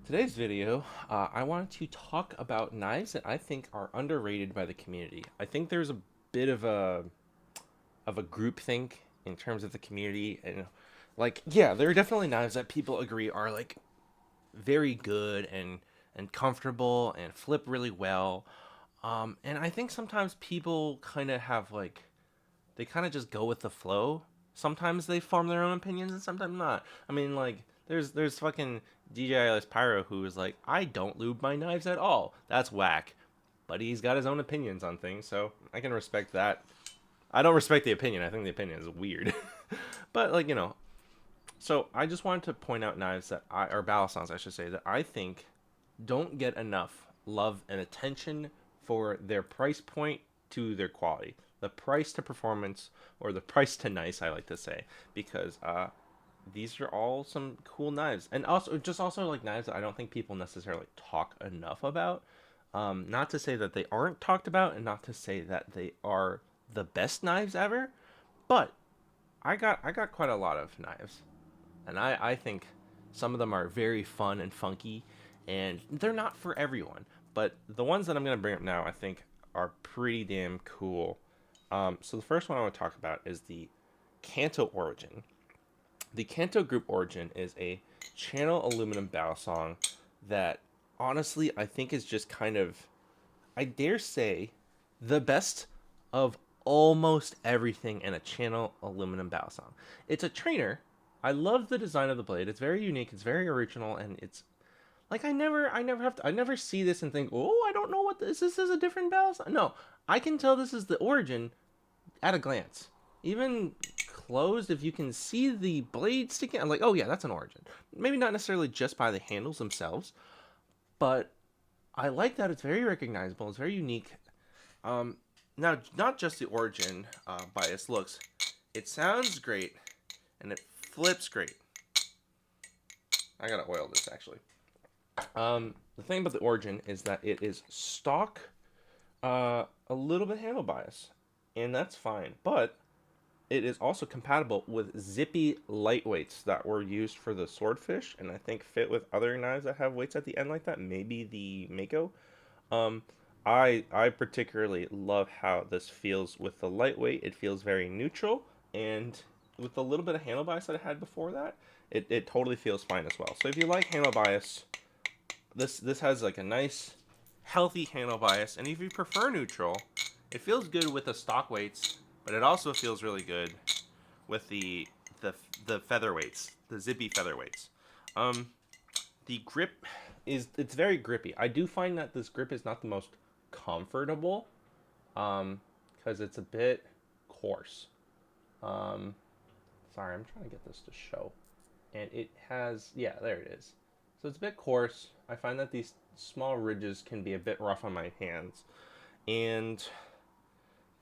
Today's video, I wanted to talk about knives that I think are underrated by the community. I think there's a bit of a groupthink in terms of the community, and yeah, there are definitely knives that people agree are like very good and comfortable and flip really well. And I think sometimes people kind of have like they kind of just go with the flow. Sometimes they form their own opinions and sometimes not. I mean, like there's fucking DJIS Pyro who is like, I don't lube my knives at all. That's whack. But he's got his own opinions on things, so I can respect that. I don't respect the opinion. I think the opinion is weird. But so I just wanted to point out knives that or balisongs, I should say, that I think don't get enough love and attention for their price point to their quality. The price to performance, or the price to nice, I like to say, because these are all some cool knives, and also like knives that I don't think people necessarily talk enough about. Not to say that they aren't talked about, and not to say that they are the best knives ever, but I got quite a lot of knives, and I think some of them are very fun and funky, and they're not for everyone. But the ones that I'm gonna bring up now, I think, are pretty damn cool. So the first one I want to talk about is the Kanto Origin. The Kanto Group Origin is a channel aluminum balisong that honestly I think is just kind of, I dare say, the best of almost everything in a channel aluminum balisong. It's a trainer. I love the design of the blade. It's very unique. It's very original, and it's like I never see this and think, oh, I don't know what this is. This is a different balisong. No, I can tell this is the Origin at a glance. Even closed, if you can see the blade sticking, I'm like, oh yeah, that's an Origin. Maybe not necessarily just by the handles themselves, but I like that it's very recognizable. It's very unique. Now, not just the Origin by its looks, it sounds great and it flips great. I gotta oil this actually. The thing about the Origin is that it is stock, a little bit handle bias, and that's fine. But it is also compatible with zippy lightweights that were used for the swordfish, and I think fit with other knives that have weights at the end like that. Maybe the Mako. Um, I particularly love how this feels with the lightweight. It feels very neutral, and with the little bit of handle bias that I had before that, it totally feels fine as well. So if you like handle bias, this has like a nice, healthy handle bias, and if you prefer neutral, it feels good with the stock weights, but it also feels really good with the the featherweights, the zippy featherweights. Um, the grip it's very grippy. I do find that this grip is not the most comfortable, because it's a bit coarse. Um, Sorry, I'm trying to get this to show, and it has, yeah, there it is. So it's a bit coarse. I find that these small ridges can be a bit rough on my hands, and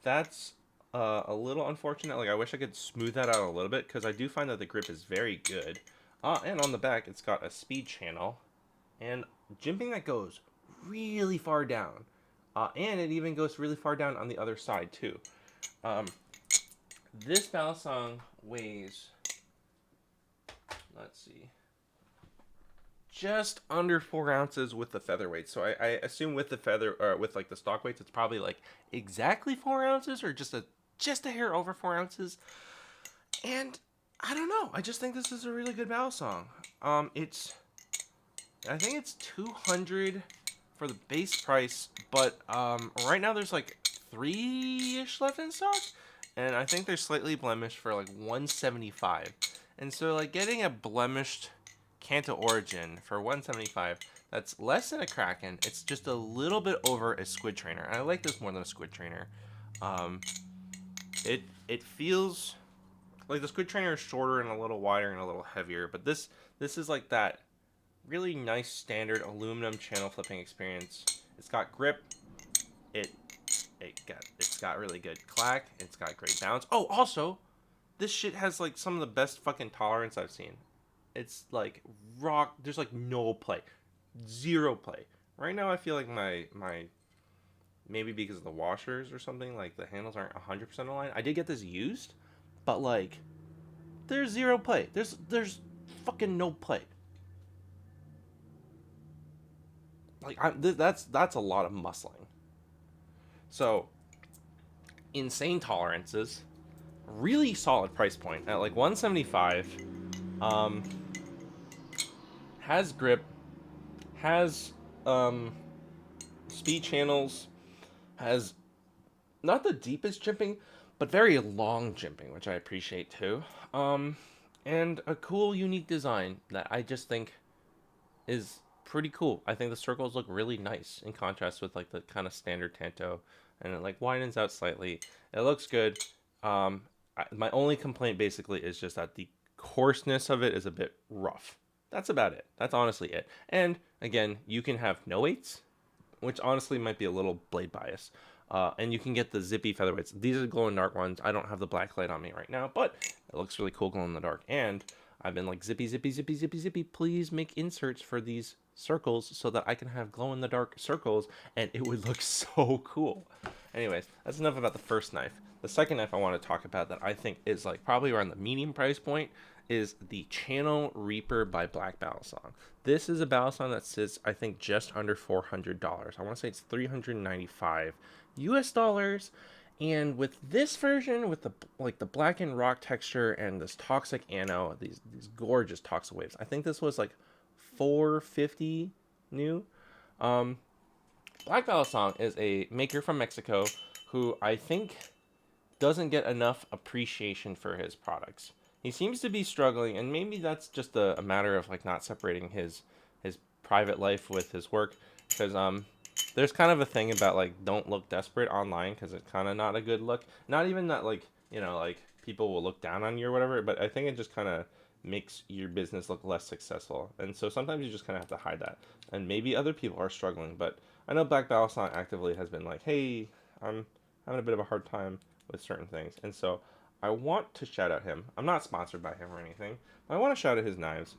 that's a little unfortunate. Like I wish I could smooth that out a little bit because I do find that the grip is very good. And on the back, it's got a speed channel and jimping that goes really far down. And it even goes really far down on the other side too. Um, this balisong weighs, let's see, just under 4 ounces with the featherweight. So I assume with the with like the stock weights, it's probably like exactly 4 ounces or just a hair over 4 ounces. And I don't know. I just think this is a really good balisong. It's I think it's 200 for the base price, but right now there's like 3-ish left in stock, and I think they're slightly blemished for like 175. And so like getting a blemished Kanto Origin for 175, that's less than a Kraken. It's just a little bit over a Squid Trainer. I like this more than a Squid Trainer. Um, it feels like the Squid Trainer is shorter and a little wider and a little heavier, but this is like that really nice standard aluminum channel flipping experience. It's got grip. It it's got really good clack. It's got great bounce. Oh, also, this shit has like some of the best fucking tolerance I've seen. It's like rock. There's like no play, zero play. Right now, I feel like my maybe because of the washers or something, like the handles aren't 100% aligned. I did get this used, but like there's zero play. There's fucking no play. like that's a lot of muscling. So insane tolerances, really solid price point at like 175. Um, has grip, has um, speed channels, has not the deepest jimping, but very long jimping, which I appreciate too. Um, and a cool, unique design that I just think is pretty cool. I think the circles look really nice in contrast with like the kind of standard Tanto, and it like widens out slightly. It looks good. My only complaint basically is just that the coarseness of it is a bit rough. That's about it. That's honestly it. And again, you can have no weights, which honestly might be a little blade bias. And you can get the zippy featherweights. These are glow in dark ones. I don't have the black light on me right now, but it looks really cool glow in the dark. And I've been like, zippy, zippy, zippy, zippy, zippy. Please make inserts for these circles so that I can have glow in the dark circles, and it would look so cool. Anyways, that's enough about the first knife. The second knife I want to talk about that I think is like probably around the medium price point is the Channel Reaper by Black Balisong. This is a Balisong that sits, I think, just under $400. I want to say it's 395 US dollars. And with this version, with the black and rock texture and this toxic ano, these gorgeous toxic waves, I think this was like 450 new. Um, Black Balisong is a maker from Mexico who I think doesn't get enough appreciation for his products. He seems to be struggling, and maybe that's just a matter of like not separating his private life with his work, because there's kind of a thing about like don't look desperate online because it's kind of not a good look. Not even that like like people will look down on you or whatever, but I think it just kind of makes your business look less successful, and so sometimes you just kind of have to hide that. And maybe other people are struggling, but I know Black Balisong actively has been like, hey, I'm having a bit of a hard time with certain things. And so I want to shout out him. I'm not sponsored by him or anything, but I want to shout out his knives.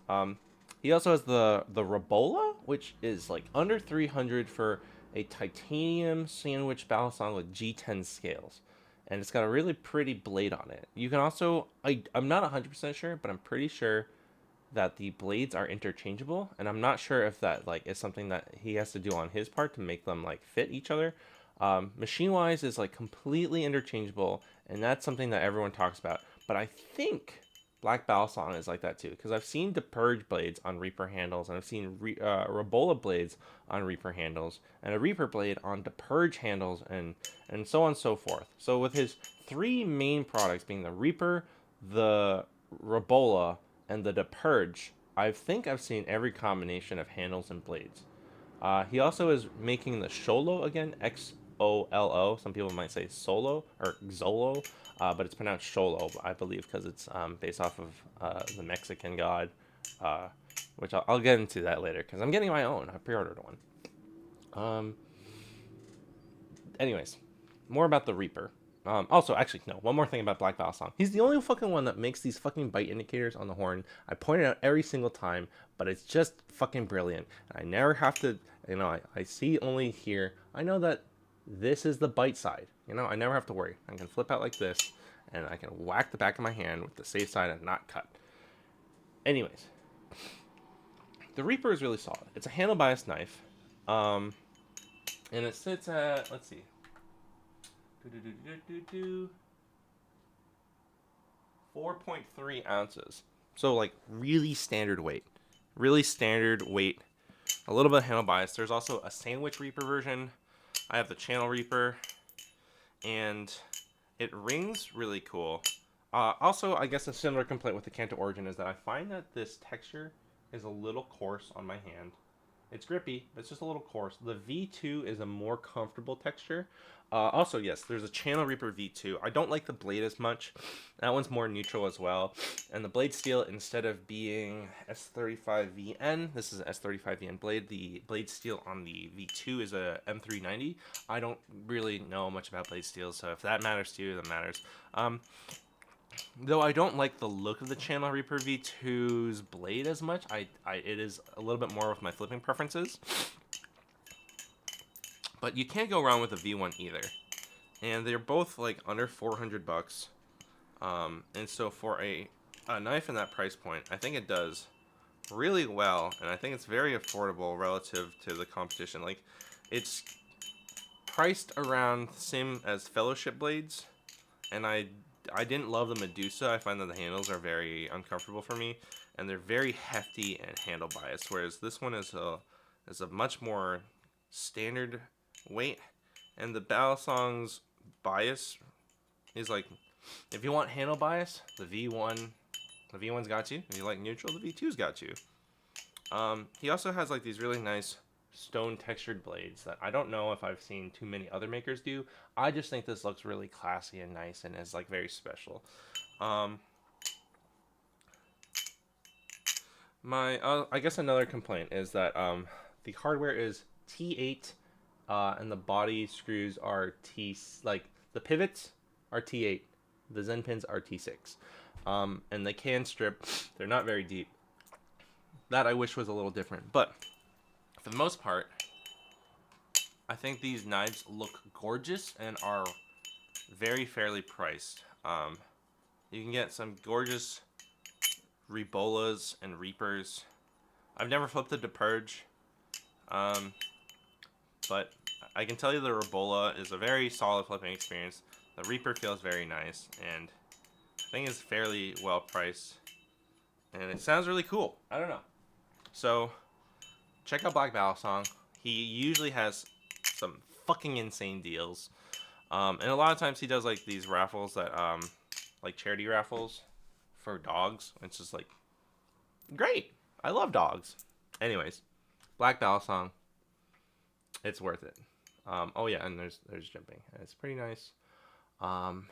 Um, he also has the Rabola, which is like under 300 for a titanium sandwich Balisong with G10 scales. And it's got a really pretty blade on it. You can also, I'm not 100% sure, but I'm pretty sure that the blades are interchangeable, and I'm not sure if that like is something that he has to do on his part to make them like fit each other. Machine wise is like completely interchangeable, and that's something that everyone talks about. But I think Black Balisong is like that too, because I've seen Depurge blades on Reaper handles, and I've seen Rabola blades on Reaper handles, and a Reaper blade on Depurge handles, and so on and so forth. So with his three main products being the Reaper, the Rabola, and the Depurge, I think I've seen every combination of handles and blades. He also is making the Xolo again, Xolo. Some people might say Solo or Xolo, but it's pronounced Xolo, I believe, because it's based off of the Mexican god, which I'll get into that later, because I'm getting my own. I pre-ordered one. Anyways, more about the Reaper. Also, actually, no, one more thing about Black Balisong. He's the only fucking one that makes these fucking bite indicators on the horn. I point it out every single time, but it's just fucking brilliant. I never have to, I see only here. I know that this is the bite side. I never have to worry. I can flip out like this, and I can whack the back of my hand with the safe side and not cut. Anyways, the Reaper is really solid. It's a handle bias knife, and it sits at, let's see, 4.3 ounces. So like really standard weight. Really standard weight. A little bit of handle bias. There's also a Sandwich Reaper version. I have the Channel Reaper. And it rings really cool. Also, I guess a similar complaint with the Kanto Origin is that I find that this texture is a little coarse on my hand. It's grippy, but it's just a little coarse. The V2 is a more comfortable texture. Also, yes, there's a Channel Reaper V2. I don't like the blade as much. That one's more neutral as well. And the blade steel, instead of being S35VN, this is an S35VN blade. The blade steel on the V2 is a M390. I don't really know much about blade steel, so if that matters to you, that matters. Though I don't like the look of the Channel Reaper V2's blade as much, it is a little bit more with my flipping preferences. But you can't go wrong with a V1 either. And they're both like under 400 bucks. And so for a knife in that price point, I think it does really well, and I think it's very affordable relative to the competition. Like, it's priced around the same as Fellowship blades, and I didn't love the Medusa. I find that the handles are very uncomfortable for me, and they're very hefty and handle biased. Whereas this one is a much more standard weight, and the Balisong's bias is like, if you want handle bias, the V1's got you. If you like neutral, the V2's got you. He also has like these really nice stone textured blades that I don't know if I've seen too many other makers do. I just think this looks really classy and nice and is like very special. Um, I guess another complaint is that the hardware is T8, and the body screws are like the pivots are T8, the Zen pins are T6, and they can strip. They're not very deep. That I wish was a little different, but for the most part, I think these knives look gorgeous and are very fairly priced. You can get some gorgeous Rebolas and Reapers. I've never flipped it to Purge, um, but I can tell you the Rebola is a very solid flipping experience. The Reaper feels very nice, and I think it's fairly well priced, and it sounds really cool. I don't know. So check out Black Balisong. He usually has some fucking insane deals. And a lot of times he does like these raffles that like charity raffles for dogs. It's just like great. I love dogs. Anyways, Black Balisong. It's worth it. Oh yeah, and there's jumping. It's pretty nice. Um,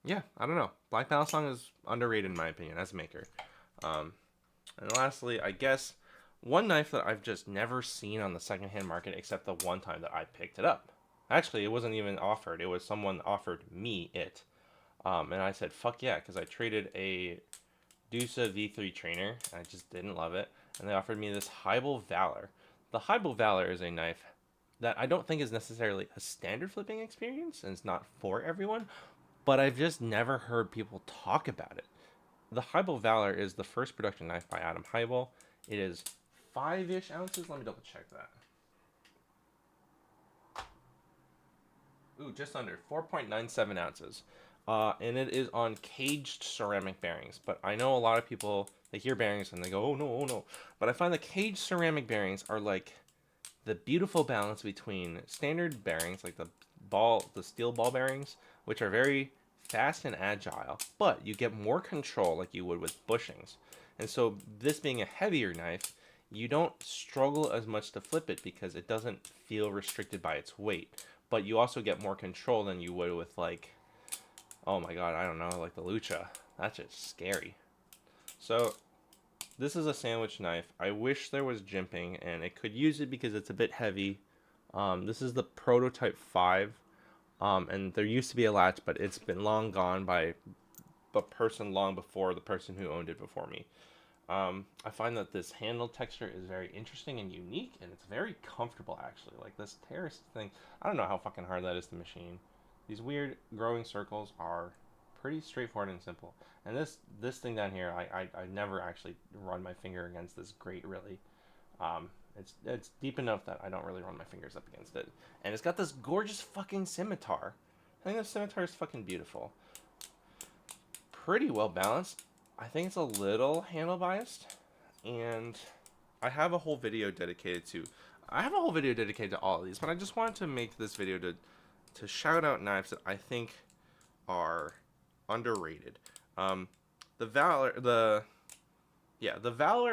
yeah, I don't know. Black Balisong is underrated in my opinion as a maker. Um, and lastly, I guess one knife that I've just never seen on the secondhand market except the one time that I picked it up. Actually, it wasn't even offered. It was someone offered me it. And I said, fuck yeah, because I traded a Dusa V3 trainer. And I just didn't love it. And they offered me this Hybel Valor. The Hybel Valor is a knife that I don't think is necessarily a standard flipping experience, and it's not for everyone, but I've just never heard people talk about it. The Hybel Valor is the first production knife by Adam Hybel. It is 5-ish ounces. Let me double check that. Ooh, just under 4.97 ounces. And it is on caged ceramic bearings. But I know a lot of people, they hear bearings and they go, oh no, oh no. But I find the caged ceramic bearings are like the beautiful balance between standard bearings, like the steel ball bearings, which are very fast and agile, but you get more control like you would with bushings. And so this being a heavier knife, you don't struggle as much to flip it because it doesn't feel restricted by its weight. But you also get more control than you would with like, oh my god, I don't know, like the Lucha. That's just scary. So this is a sandwich knife. I wish there was jimping, and it could use it because it's a bit heavy. This is the Prototype 5, and there used to be a latch, but it's been long gone by a person long before the person who owned it before me. I find that this handle texture is very interesting and unique, and it's very comfortable, actually. Like this terrace thing, I don't know how fucking hard that is to machine. These weird growing circles are pretty straightforward and simple. And this thing down here, I never actually run my finger against this grate, really. It's deep enough that I don't really run my fingers up against it. And it's got this gorgeous fucking scimitar. I think this scimitar is fucking beautiful. Pretty well balanced. I think it's a little handle biased, and I have a whole video dedicated to all of these, but I just wanted to make this video to shout out knives that I think are underrated. The Valor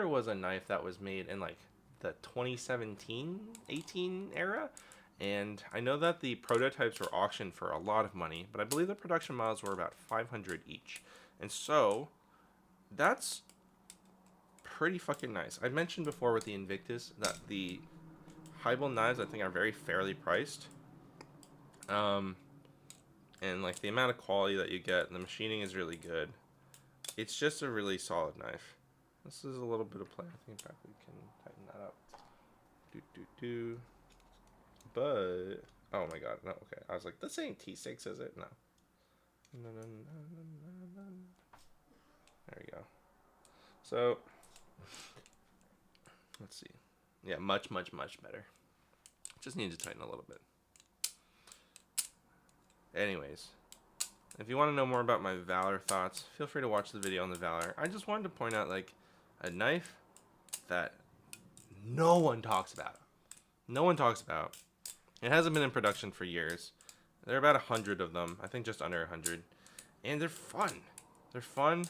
was a knife that was made in like the 2017-18 era, and I know that the prototypes were auctioned for a lot of money, but I believe the production models were about 500 each. And so that's pretty fucking nice. I mentioned before with the Invictus that the Hybel knives I think are very fairly priced. And like the amount of quality that you get, the machining is really good. It's just a really solid knife. This is a little bit of play. I think probably we can tighten that up. But oh my god, no. Okay, I was like, this ain't T6, is it? No. There we go. So Let's see. Yeah, much, much, much better. Just need to tighten a little bit. Anyways, if you want to know more about my Valor thoughts, feel free to watch the video on the Valor. I just wanted to point out, like, a knife that no one talks about. No one talks about. It hasn't been in production for years. There are about 100 of them. I think just under 100. And they're fun. They're fun.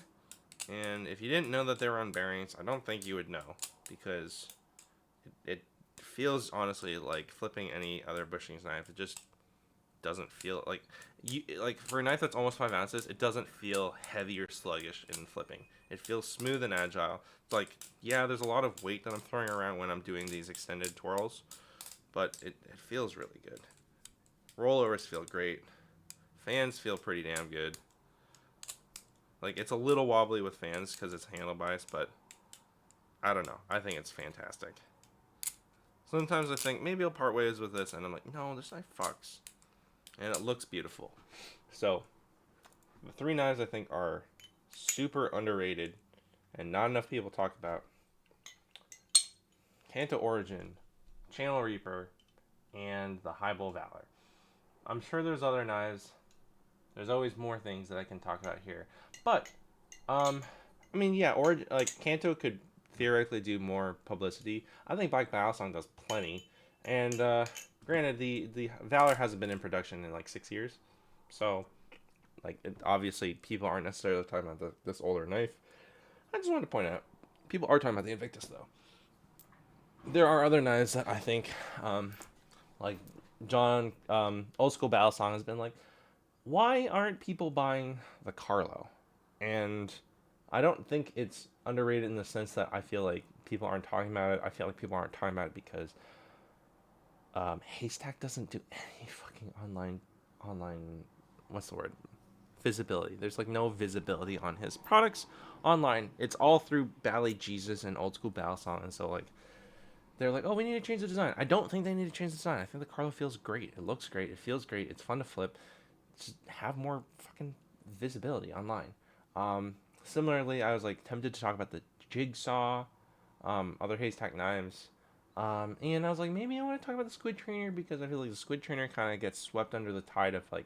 And if you didn't know that they were on bearings, I don't think you would know. Because it feels, honestly, like flipping any other bushings knife. It just doesn't feel like... like for a knife that's almost 5 ounces, it doesn't feel heavy or sluggish in flipping. It feels smooth and agile. It's like, yeah, there's a lot of weight that I'm throwing around when I'm doing these extended twirls. But it feels really good. Rollovers feel great. Fans feel pretty damn good. Like, it's a little wobbly with fans because it's handle bias, but I don't know. I think it's fantastic. Sometimes I think maybe I'll part ways with this, and I'm like, no, this knife fucks. And it looks beautiful. So, the 3 knives I think are super underrated and not enough people talk about. Kanto Origin, Channel Reaper, and the Highbull Valor. I'm sure there's other knives. There's always more things that I can talk about here. But, I mean, yeah, like, Kanto could theoretically do more publicity. I think Black Balisong does plenty. And, granted, the Valor hasn't been in production in, like, 6 years. So, like, obviously, people aren't necessarily talking about this older knife. I just wanted to point out, people are talking about the Invictus, though. There are other knives that I think, like, John, Old School Balisong has been like, why aren't people buying the Carlo? And I don't think it's underrated in the sense that I feel like people aren't talking about it. I feel like people aren't talking about it because Haystack doesn't do any fucking online, what's the word? Visibility. There's like no visibility on his products online. It's all through Bally Jesus and Old School Balisong, and so like they're like, oh, we need to change the design. I don't think they need to change the design. I think the Carlo feels great. It looks great. It feels great. It's fun to flip. Just have more fucking visibility online. Similarly, I was like tempted to talk about the Jigsaw, other Haystack knives. And I was like, maybe I want to talk about the Squid Trainer because I feel like the Squid Trainer kind of gets swept under the tide of like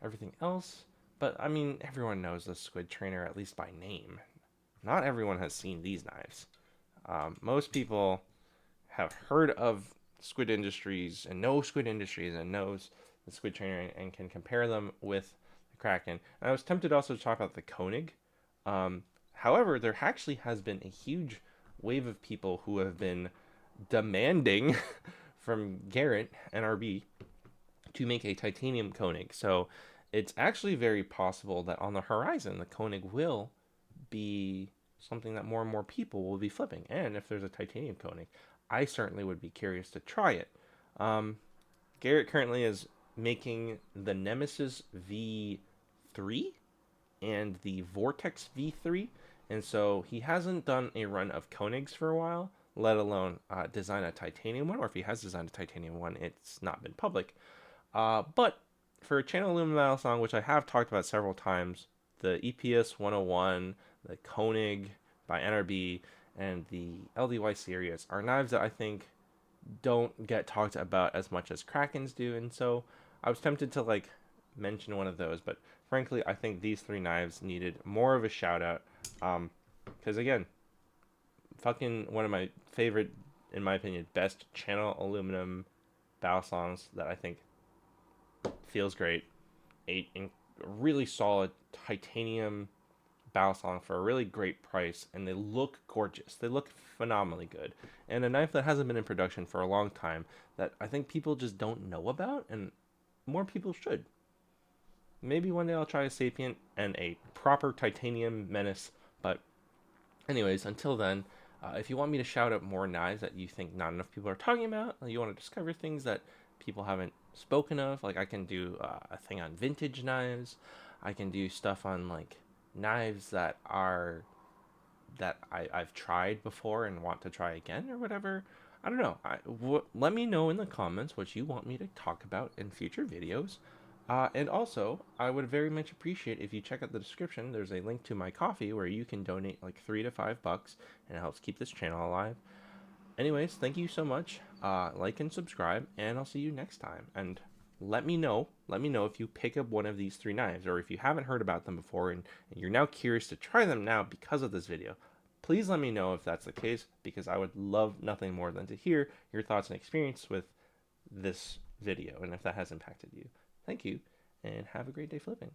everything else. But I mean, everyone knows the Squid Trainer at least by name. Not everyone has seen these knives. Most people have heard of Squid Industries and know Squid Industries and knows the Squid Trainer and can compare them with the Kraken. And I was tempted also to talk about the Koenig. However, there actually has been a huge wave of people who have been demanding from Garrett NRB to make a titanium Koenig. So it's actually very possible that on the horizon, the Koenig will be something that more and more people will be flipping. And if there's a titanium Koenig, I certainly would be curious to try it. Garrett currently is making the Nemesis V3 and the Vortex V3, and so he hasn't done a run of Koenigs for a while, let alone design a titanium one, or if he has designed a titanium one, it's not been public. But for a Channel Aluminum Balisong, which I have talked about several times, the EPS 101, the Koenig by NRB, and the LDY series are knives that I think don't get talked about as much as Krakens do, and so I was tempted to like mention one of those, but frankly, I think these 3 knives needed more of a shout out. Because again, fucking one of my favorite, in my opinion, best Channel Aluminum Balisongs that I think feels great. A really solid titanium Balisong for a really great price, and they look gorgeous. They look phenomenally good. And a knife that hasn't been in production for a long time that I think people just don't know about, and more people should. Maybe one day I'll try a Sapient and a proper titanium Menace, but anyways, until then, if you want me to shout out more knives that you think not enough people are talking about, you want to discover things that people haven't spoken of, like I can do a thing on vintage knives, I can do stuff on like knives that I've tried before and want to try again or whatever. I don't know. Let me know in the comments what you want me to talk about in future videos. And also, I would very much appreciate if you check out the description. There's a link to my coffee where you can donate like $3 to $5, and it helps keep this channel alive. Anyways, thank you so much. Like and subscribe, and I'll see you next time. And let me know if you pick up one of these three knives, or if you haven't heard about them before and you're now curious to try them now because of this video. Please let me know if that's the case, because I would love nothing more than to hear your thoughts and experience with this video, and if that has impacted you. Thank you, and have a great day flipping.